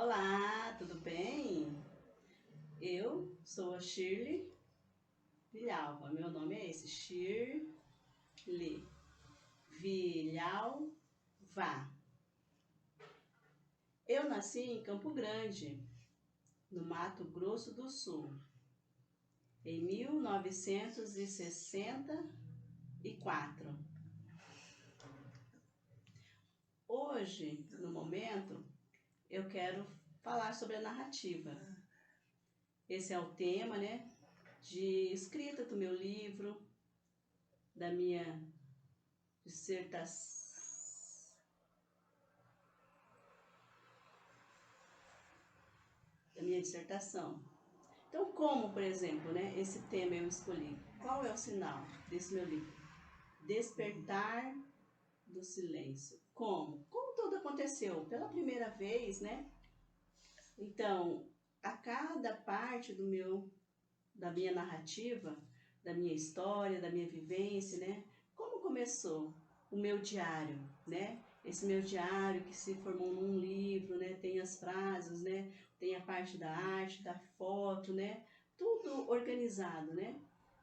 Olá, tudo bem? Eu sou a Shirley Vilhalva. Meu nome é esse, Shirley Vilhalva. Eu nasci em Campo Grande, no Mato Grosso do Sul, em 1964. Hoje, no momento, eu quero falar sobre a narrativa. Esse é o tema, né, de escrita do meu livro, da minha dissertação. Então, como, por exemplo, né, esse tema eu escolhi? Qual é o sinal desse meu livro? Despertar do silêncio. Como? Como tudo aconteceu? Pela primeira vez, né? Então, a cada parte da minha narrativa, da minha história, da minha vivência, né? Como começou o meu diário, né? Esse meu diário que se formou num livro, né? Tem as frases, né? Tem a parte da arte, da foto, né? Tudo organizado, né?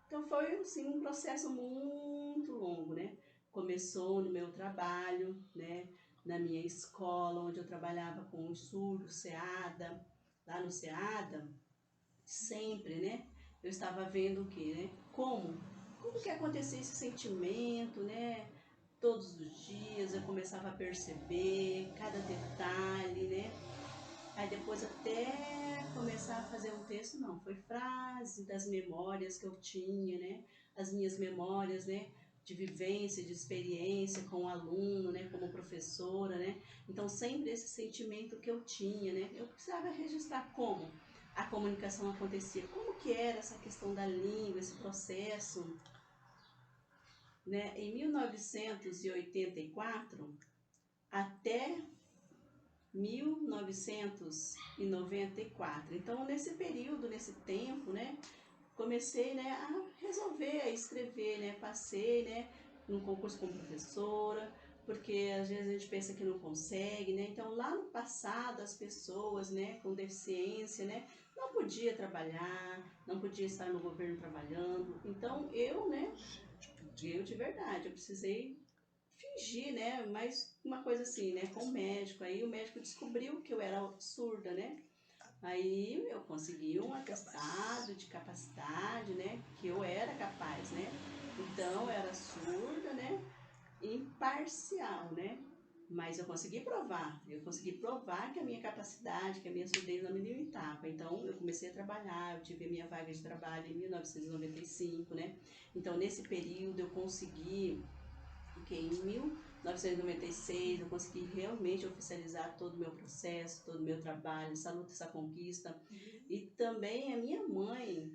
Então foi assim um processo muito longo, né? Começou no meu trabalho, né? Na minha escola, onde eu trabalhava com os surdos, SEADA, lá no SEADA, sempre, né? Eu estava vendo o quê, né? Como que acontecia esse sentimento, né? Todos os dias eu começava a perceber cada detalhe, né? Aí depois até começar a fazer um texto, não, foi frase das memórias que eu tinha, né? As minhas memórias, né? De vivência, de experiência com o aluno, né? Como professora, né? Então sempre esse sentimento que eu tinha, né? Eu precisava registrar como a comunicação acontecia, como que era essa questão da língua, esse processo, né? Em 1984 até 1994. Então, nesse período, nesse tempo, né, comecei, né, a resolver, a escrever, né, passei, né, num concurso como professora, porque às vezes a gente pensa que não consegue, né, então lá no passado as pessoas, né, com deficiência, né, não podia trabalhar, não podia estar no governo trabalhando, então eu, né, eu de verdade, eu precisei fingir, né? Mas uma coisa assim, né? Com o médico. Aí o médico descobriu que eu era surda, né? Aí eu consegui um atestado de capacidade, né? Que eu era capaz, né? Então eu era surda, né? Imparcial, né? Mas eu consegui provar que a minha capacidade, que a minha surdez não me limitava. Então eu comecei a trabalhar, eu tive a minha vaga de trabalho em 1995, né? Então nesse período eu consegui, porque em 1996 eu consegui realmente oficializar todo o meu processo, todo o meu trabalho, essa luta, essa conquista. E também a minha mãe,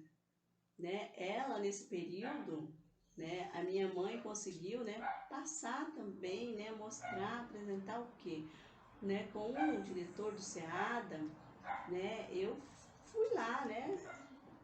né, ela nesse período, né, a minha mãe conseguiu, né, passar também, né, mostrar, apresentar o quê? Né, com o diretor do SEADA, né, eu fui lá, né,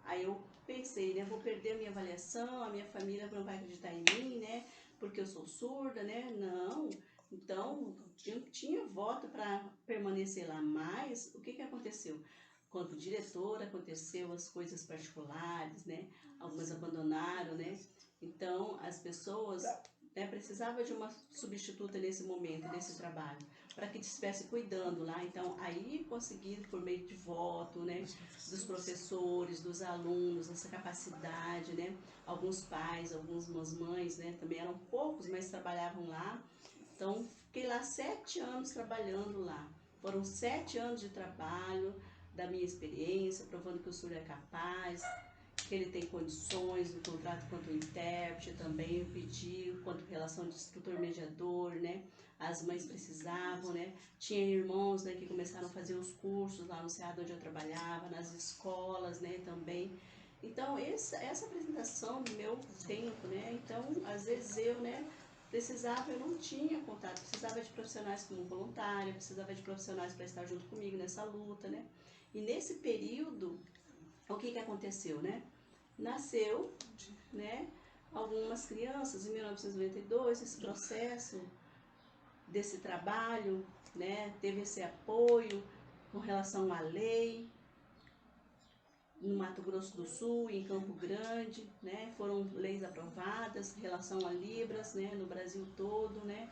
aí eu pensei, né, vou perder a minha avaliação, a minha família não vai acreditar em mim, né, porque eu sou surda, né, não. Então, eu tinha voto para permanecer lá, mas o que que aconteceu? Quanto diretora, aconteceu as coisas particulares, né, algumas abandonaram, né, então as pessoas, né, precisavam de uma substituta nesse momento, nesse trabalho, para que estivesse cuidando lá. Então, aí consegui, por meio de voto, né, dos professores, dos alunos, essa capacidade, né? Alguns pais, algumas mães, né? Também eram poucos, mas trabalhavam lá. Então, fiquei lá 7 anos trabalhando lá. Foram 7 anos de trabalho, da minha experiência, provando que o surdo é capaz, que ele tem condições no contrato quanto intérprete, também eu pedi quanto relação de instrutor mediador, né? As mães precisavam, né? Tinha irmãos, né, que começaram a fazer os cursos lá no SEAD onde eu trabalhava, nas escolas, né, também. Então, essa apresentação do meu tempo, né? Então, às vezes eu, né, precisava, eu não tinha contato, precisava de profissionais como voluntária, precisava de profissionais para estar junto comigo nessa luta, né? E nesse período, o que que aconteceu, né? Nasceu, né, algumas crianças em 1992, esse processo desse trabalho, né, teve esse apoio, com relação à lei, no Mato Grosso do Sul, em Campo Grande, né? Foram leis aprovadas em relação a Libras, né? No Brasil todo, né?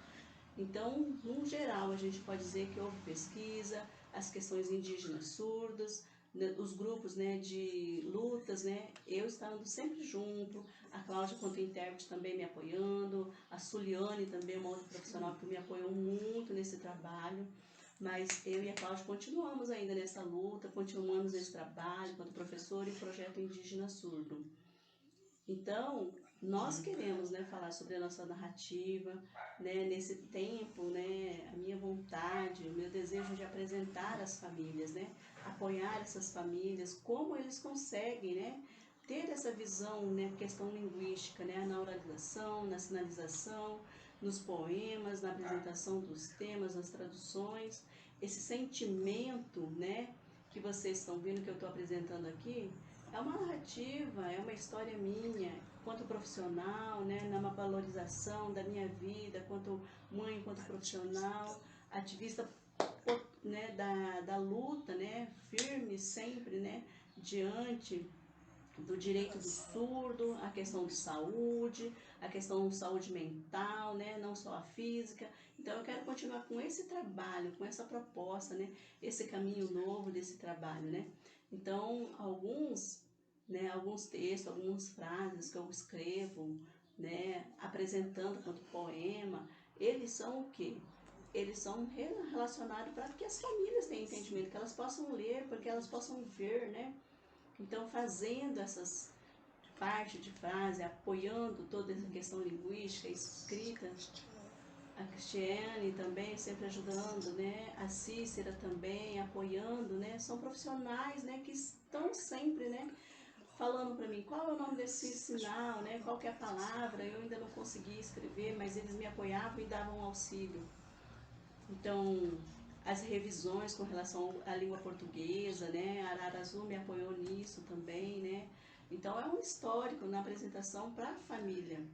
Então, no geral, a gente pode dizer que houve pesquisa, as questões indígenas surdas, né, os grupos, né, de lutas, né, eu estando sempre junto, a Cláudia, quanto intérprete, também me apoiando, a Suliane também, uma outra profissional que me apoiou muito nesse trabalho, mas eu e a Cláudia continuamos ainda nessa luta, continuamos nesse trabalho, quanto professor e projeto indígena surdo. Então, nós queremos, né, falar sobre a nossa narrativa, né, nesse tempo, né, a minha vontade, o meu desejo de apresentar as famílias, né, apoiar essas famílias, como eles conseguem, né, ter essa visão, né, questão linguística, né, na oralização, na sinalização, nos poemas, na apresentação dos temas, nas traduções, esse sentimento, né, que vocês estão vendo que eu estou apresentando aqui, é uma narrativa, é uma história minha, quanto profissional, né, numa valorização da minha vida, quanto mãe, quanto profissional, ativista, né, da luta, né, firme sempre, né, diante do direito do surdo, a questão de saúde, a questão de saúde mental, né, não só a física. Então eu quero continuar com esse trabalho, com essa proposta, né, esse caminho novo desse trabalho, né. Então alguns textos, algumas frases que eu escrevo, né, apresentando quanto poema, eles são o quê? Eles são relacionados para que as famílias tenham entendimento, que elas possam ler, para que elas possam ver, né? Então, fazendo essas partes de frase, apoiando toda essa questão linguística, escrita, a Cristiane também sempre ajudando, né? A Cícera também apoiando, né? São profissionais, né, que estão sempre, né, falando para mim qual é o nome desse sinal, né? Qual que é a palavra. Eu ainda não conseguia escrever, mas eles me apoiavam e davam auxílio. Então, as revisões com relação à língua portuguesa, né? A Arara Azul me apoiou nisso também, né? Então, é um histórico na apresentação para a família.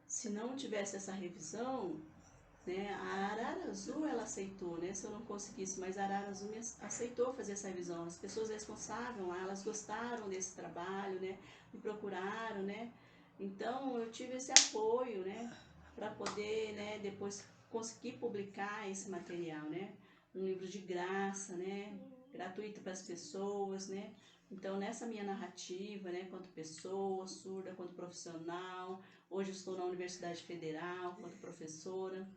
Se não tivesse essa revisão, né, a Arara Azul ela aceitou, né? Se eu não conseguisse, mas a Arara Azul aceitou fazer essa revisão. As pessoas responsáveis lá, elas gostaram desse trabalho, né? Me procuraram, né? Então, eu tive esse apoio, né? Para poder, né, depois conseguir publicar esse material, né? Um livro de graça, né? Gratuito para as pessoas, né? Então, nessa minha narrativa, né, quanto pessoa surda, quanto profissional, hoje eu estou na Universidade Federal, quanto professora,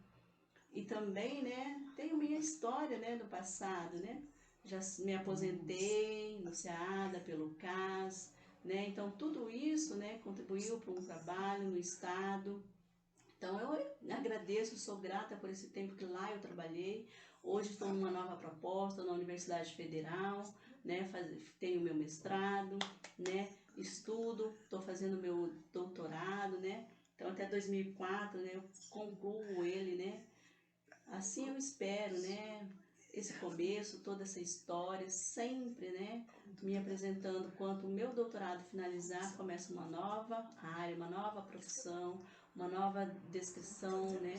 e também, né, tenho minha história, né, do passado, né? Já me aposentei no SEADA pelo CAS, né? Então, tudo isso, né, contribuiu para um trabalho no Estado. Então, eu agradeço, sou grata por esse tempo que lá eu trabalhei. Hoje estou numa nova proposta na Universidade Federal, né? Tenho meu mestrado, né? Estudo, estou fazendo meu doutorado, né? Então, até 2004, né, eu concluo ele, né? Assim eu espero, né? Esse começo, toda essa história, sempre, né? Me apresentando quando o meu doutorado finalizar, começa uma nova área, uma nova profissão, uma nova descrição, né?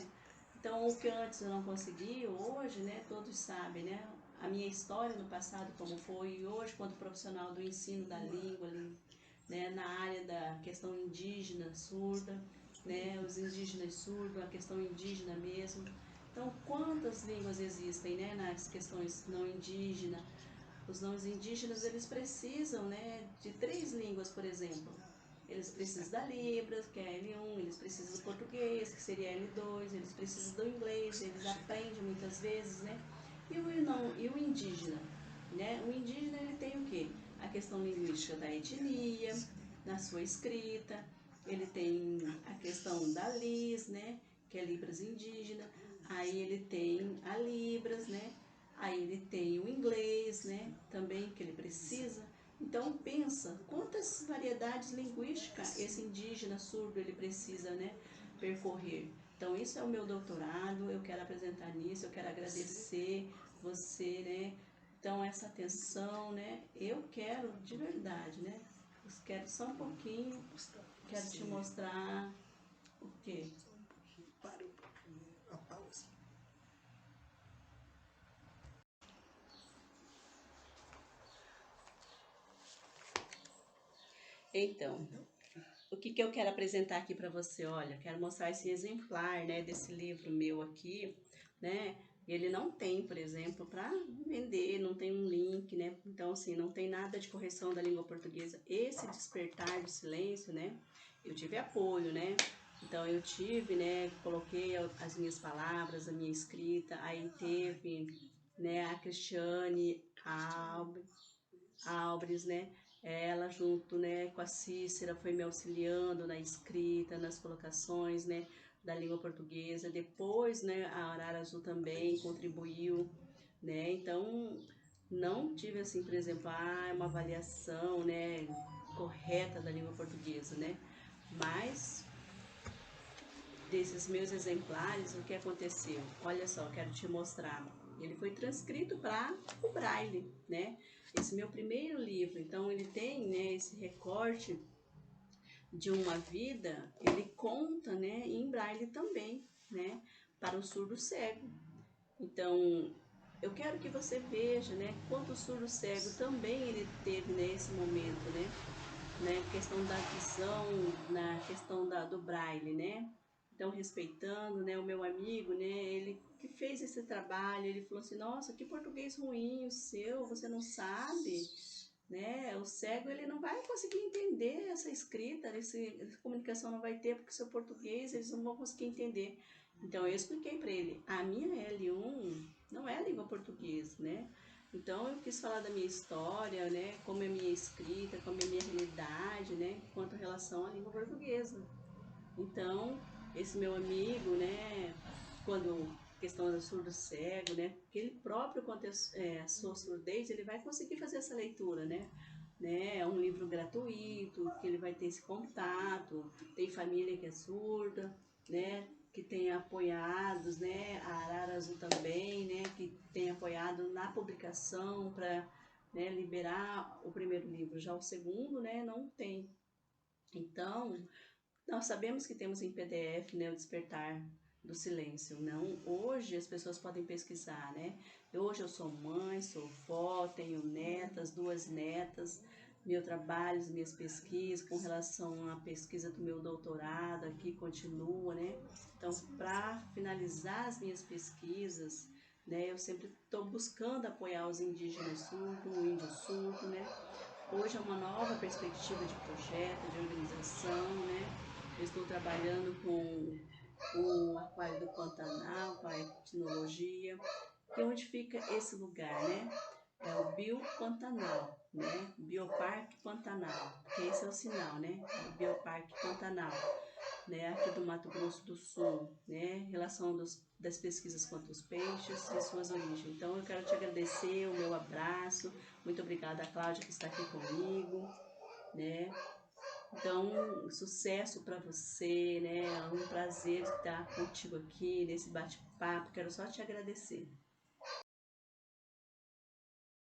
Então, o que antes eu não consegui, hoje, né? Todos sabem, né? A minha história no passado como foi, e hoje, quanto profissional do ensino da língua, né? Na área da questão indígena, surda, né? Os indígenas surdos, a questão indígena mesmo. Então, quantas línguas existem, né, nas questões não indígenas? Os não indígenas, eles precisam, né, de 3 línguas, por exemplo. Eles precisam da Libras, que é L1, eles precisam do português, que seria L2, eles precisam do inglês, eles aprendem muitas vezes, né? E o indígena, né? O indígena, ele tem o quê? A questão linguística da etnia, na sua escrita, ele tem a questão da LIS, né, que é Libras indígena, aí ele tem a Libras, né, aí ele tem o inglês, né, também que ele precisa. Então pensa, quantas variedades linguísticas esse indígena surdo ele precisa, né, percorrer. Então isso é o meu doutorado, eu quero apresentar nisso, eu quero agradecer você, né, então essa atenção, né, eu quero de verdade, né, eu quero só um pouquinho. Quero te mostrar o quê? Para um pouquinho, a pausa. Então, o que que eu quero apresentar aqui para você? Olha, eu quero mostrar esse exemplar, né, desse livro meu aqui, né? Ele não tem, por exemplo, para vender, não tem um link, né? Então, assim, não tem nada de correção da língua portuguesa. Esse Despertar do Silêncio, né? Eu tive apoio, né? Então, eu tive, né? Coloquei as minhas palavras, a minha escrita. Aí teve, né? A Cristiane Albres, né? Ela junto, né, com a Cícera foi me auxiliando na escrita, nas colocações, né, da língua portuguesa. Depois, né, a Arara Azul também contribuiu, né? Então, não tive assim, por exemplo, uma avaliação, né, correta da língua portuguesa, né? Mas desses meus exemplares, o que aconteceu? Olha só, quero te mostrar. Ele foi transcrito para o Braille, né? Esse meu primeiro livro, então ele tem, né, esse recorte de uma vida, ele conta, né, em Braille também, né, para o surdo cego. Então, eu quero que você veja, né, quanto o surdo cego também ele teve nesse momento, né, questão da visão, na questão do braille, né? Então, respeitando, né, o meu amigo, né, ele que fez esse trabalho, ele falou assim, nossa, que português ruim o seu, você não sabe, né? O cego, ele não vai conseguir entender essa escrita, essa comunicação não vai ter, porque o seu português, eles não vão conseguir entender. Então, eu expliquei para ele, a minha L1 não é língua portuguesa, né? Então eu quis falar da minha história, né, como é a minha escrita, como é a minha realidade, né, quanto a relação à língua portuguesa. Então, esse meu amigo, né, quando questão do surdo cego, né, que ele próprio quanto a sua surdez, ele vai conseguir fazer essa leitura, né, é um livro gratuito, que ele vai ter esse contato, tem família que é surda, né, que tem apoiados, né, a Arara Azul também, né, que tem apoiado na publicação para, né, liberar o primeiro livro, já o segundo, né, não tem. Então, nós sabemos que temos em PDF, né, o Despertar do Silêncio. Não, hoje as pessoas podem pesquisar, né? Hoje eu sou mãe, sou vó, tenho netas, 2 netas. Meu trabalho, as minhas pesquisas com relação à pesquisa do meu doutorado aqui continua, né? Então, para finalizar as minhas pesquisas, né, eu sempre estou buscando apoiar os indígenas surdos, o índio surdo, né? Hoje é uma nova perspectiva de projeto, de organização, né? Eu estou trabalhando com o Aquário do Pantanal, com a etnologia, que onde fica esse lugar, né? É o Biopantanal, né? Bioparque Pantanal, que esse é o sinal, né? O Bioparque Pantanal, né? Aqui do Mato Grosso do Sul, né? Relação das pesquisas quanto aos peixes e suas origens. Então eu quero te agradecer, o meu abraço, muito obrigada a Cláudia que está aqui comigo, né? Então, sucesso para você, né? É um prazer estar contigo aqui nesse bate-papo. Quero só te agradecer.